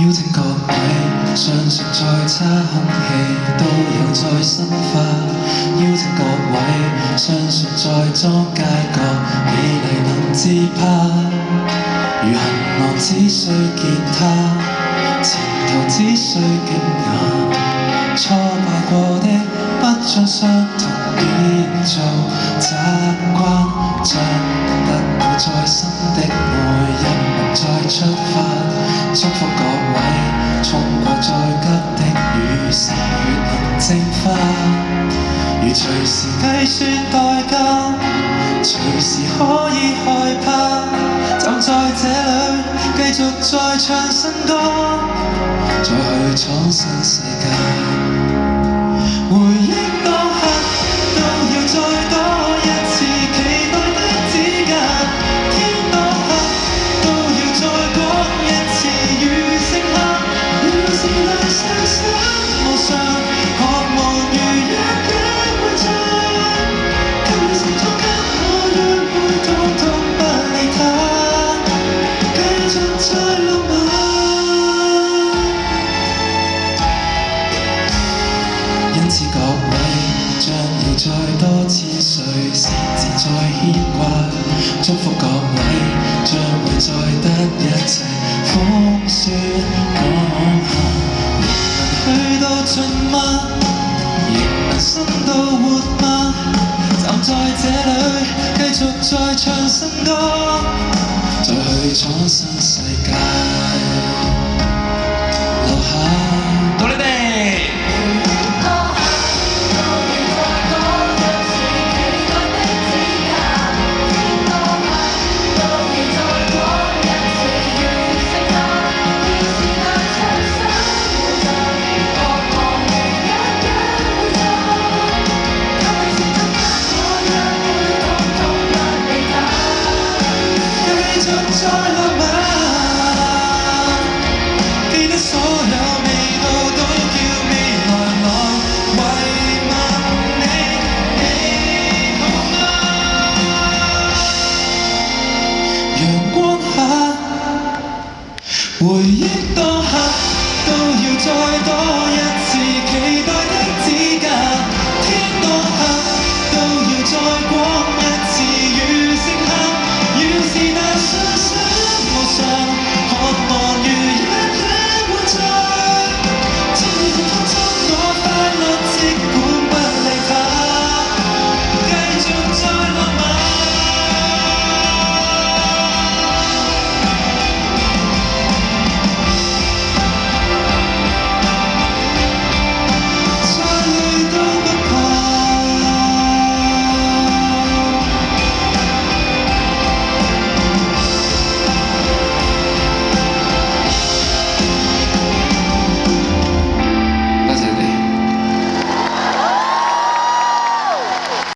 邀請各位相信再差空氣都有再生花，邀請各位相信再裝街角美麗能自拍，如行囊只需吉他，前途只需驚訝，挫敗過的不將傷痛變做習慣，將得到再生的愛一吻再出發，祝福各位衝過再急的雨時越能蒸發，如隨時計算代價，隨時可以害怕，站在這裡繼續再唱新歌，再去闖新世界，回憶當刻都要再多一次期待的指甲，天當黑都要再講一次餘剩下，要是能相信無常，渴望如一日會長，給你承諾給我約會，統統不理他，繼續再浪漫。因此各位將要再多千歲先至再牽掛，祝福各位將會再得一切風雪講下，仍能去到盡嗎？仍能生到活嗎？站在這裡繼續再唱新歌，再去闖新世界，留下到你哋。再浪漫，記得所有味道都叫未來來慰問你，你好嗎？陽光下，回憶當刻都要再多。